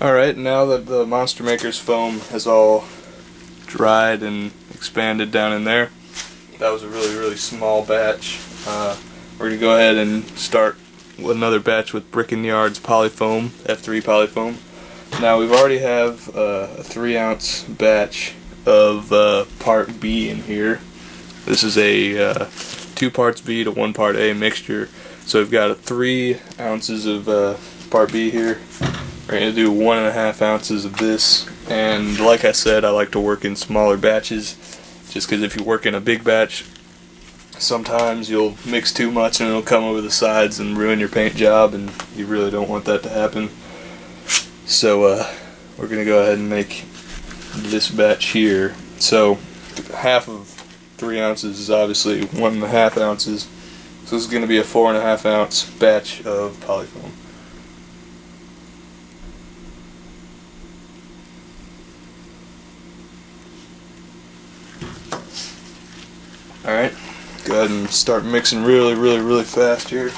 Alright, now that the Monster Maker's foam has all dried and expanded down in there, that was a really small batch. We're going to go ahead and start another batch with Brick and Yard's PolyFoam, F3 PolyFoam. Now we've already have a 3-ounce batch of part B in here. This is a 2 parts B to 1 part A mixture. So we've got 3 ounces of part B here. We're going to do 1.5 ounces of this, and like I said, I like to work in smaller batches, just because if you work in a big batch, sometimes you'll mix too much and it'll come over the sides and ruin your paint job, and you really don't want that to happen. So we're going to go ahead and make this batch here. So half of 3 ounces is obviously 1.5 ounces, so this is going to be a 4.5 ounce batch of PolyFoam. Alright, go ahead and start mixing really fast here.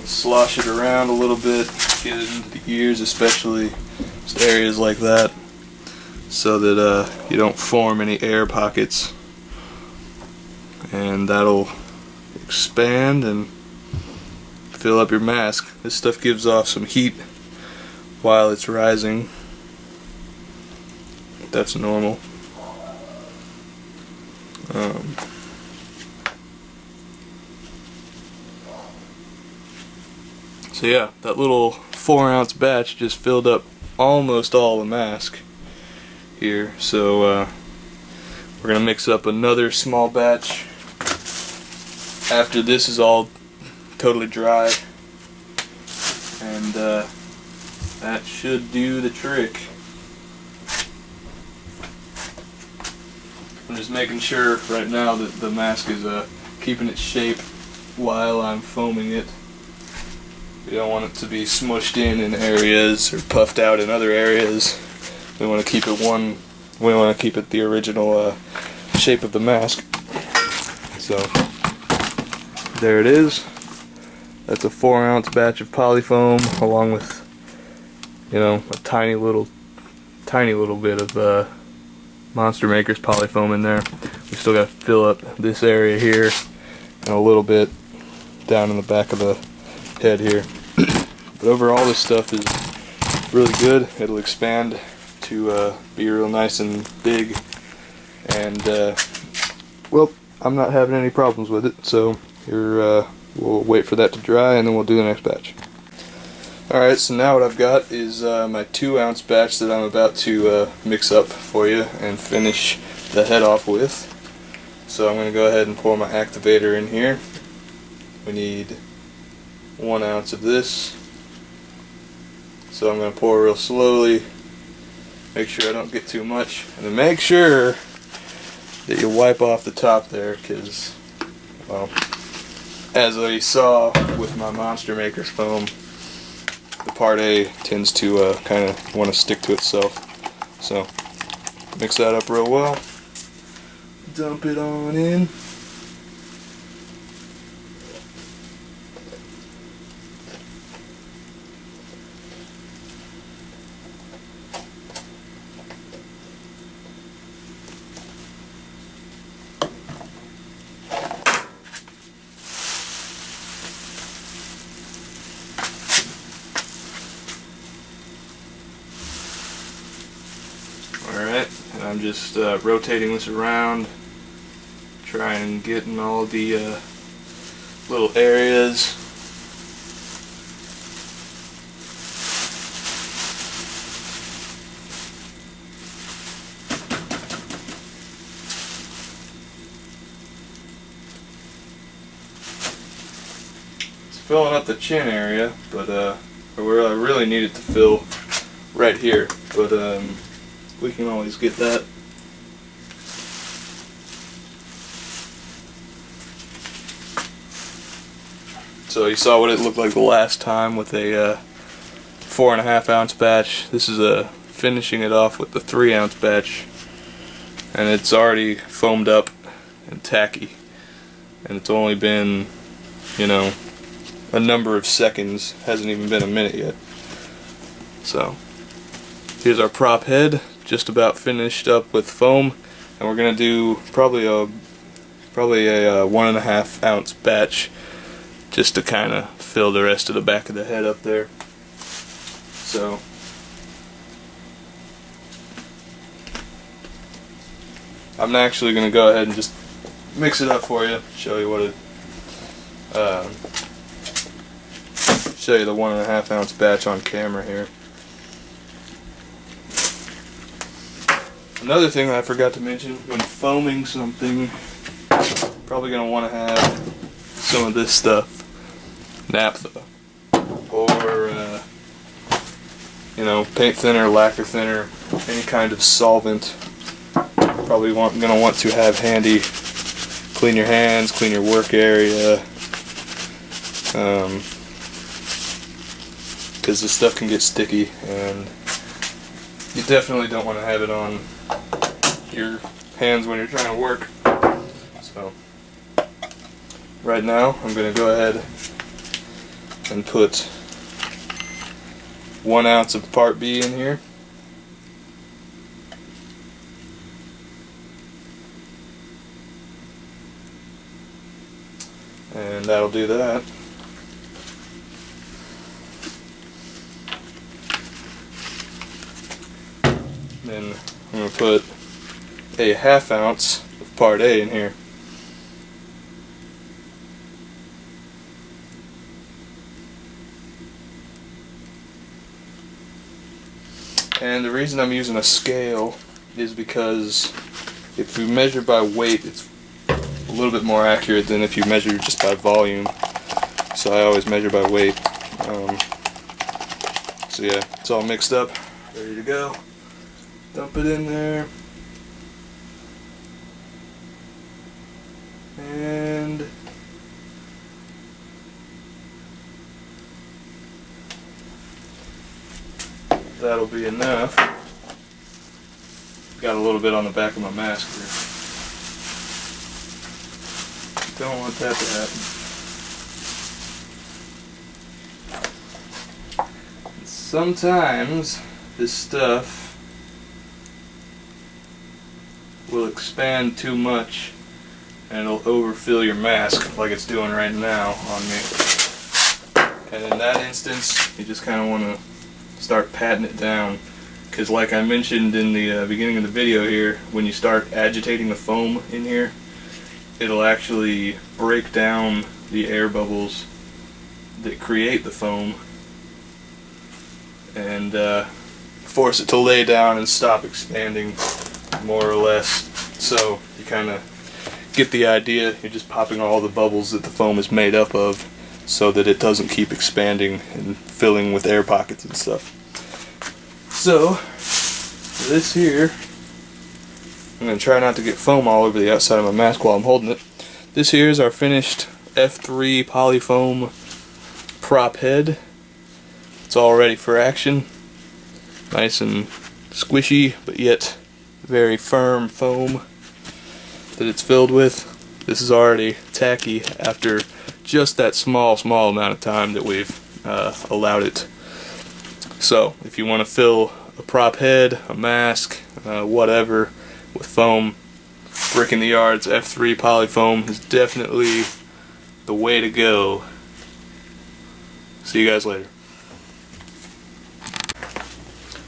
Slosh it around a little bit, get it into the ears, especially just areas like that, so that you don't form any air pockets, and that'll expand and fill up your mask. This stuff gives off some heat while it's rising. That's normal. So yeah, that little 4-ounce batch just filled up almost all the mask here. So we're going to mix up another small batch after this is all totally dry, and that should do the trick. I'm just making sure right now that the mask is keeping its shape while I'm foaming it. We don't want it to be smushed in areas or puffed out in other areas. We want to keep it we want to keep it the original shape of the mask. So there it is. That's a 4-ounce batch of PolyFoam, along with, you know, a tiny little bit of Monster Maker's PolyFoam in there. We still got to fill up this area here and a little bit down in the back of the head here. But overall, this stuff is really good. It'll expand to be real nice and big, and well, I'm not having any problems with it. So here, we'll wait for that to dry, and then we'll do the next batch. Alright, so now what I've got is my 2-ounce batch that I'm about to mix up for you and finish the head off with. So I'm going to go ahead and pour my activator in here. We need 1 ounce of this. So I'm going to pour real slowly, make sure I don't get too much, and then make sure that you wipe off the top there, because, well, as I saw with my Monster Maker's foam, the part A tends to kind of want to stick to itself. So mix that up real well, dump it on in. Alright, and I'm just rotating this around, trying and getting all the little areas. It's filling up the chin area, but where I really need it to fill right here, but we can always get that. So you saw what it looked like the last time with a 4.5 ounce batch. This is finishing it off with the 3 ounce batch, and it's already foamed up and tacky, and it's only been, you know, a number of seconds, hasn't even been a minute yet. So here's our prop head, just about finished up with foam, and we're gonna do probably a 1.5 ounce batch just to kind of fill the rest of the back of the head up there. So I'm actually going to go ahead and just mix it up for you, show you what it, show you the 1.5 ounce batch on camera here. Another thing I forgot to mention, when foaming something, probably going to want to have some of this stuff, naphtha, or you know, paint thinner, lacquer thinner, any kind of solvent. Probably gonna want to have handy. Clean your hands, clean your work area, because this stuff can get sticky, and you definitely don't want to have it on your hands when you're trying to work. So right now I'm gonna go ahead and put 1 ounce of part B in here. And that'll do that. Then I'm going to put a 1/2 ounce of part A in here. And the reason I'm using a scale is because if you measure by weight, it's a little bit more accurate than if you measure just by volume. So I always measure by weight. So yeah, it's all mixed up, ready to go. Dump it in there. And that'll be enough. Got a little bit on the back of my mask here. Don't want that to happen. Sometimes this stuff will expand too much and it'll overfill your mask like it's doing right now on me. And in that instance, you just kind of want to start patting it down, because like I mentioned in the beginning of the video here, when you start agitating the foam in here, it'll actually break down the air bubbles that create the foam and force it to lay down and stop expanding, more or less. So you kind of get the idea. You're just popping all the bubbles that the foam is made up of so that it doesn't keep expanding and filling with air pockets and stuff. So this here, I'm going to try not to get foam all over the outside of my mask while I'm holding it. This here is our finished F3 PolyFoam prop head. It's all ready for action. Nice and squishy, but yet very firm foam that it's filled with. This is already tacky after just that small amount of time that we've allowed it. So if you want to fill a prop head, a mask, whatever, with foam, Brick in the Yard's F3 PolyFoam is definitely the way to go. See you guys later.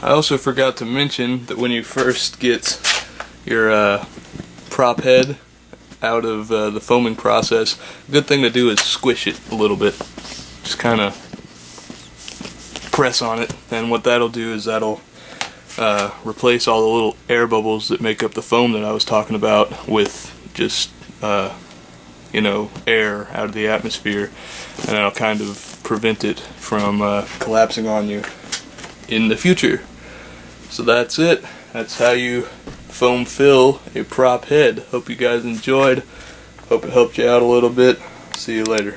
I also forgot to mention that when you first get your prop head out of the foaming process, a good thing to do is squish it a little bit. Just kind of press on it, and what that'll do is that'll replace all the little air bubbles that make up the foam that I was talking about with just you know, air out of the atmosphere, and that'll kind of prevent it from collapsing on you in the future. So that's it. That's how you foam fill a prop head. Hope you guys enjoyed. Hope it helped you out a little bit. See you later.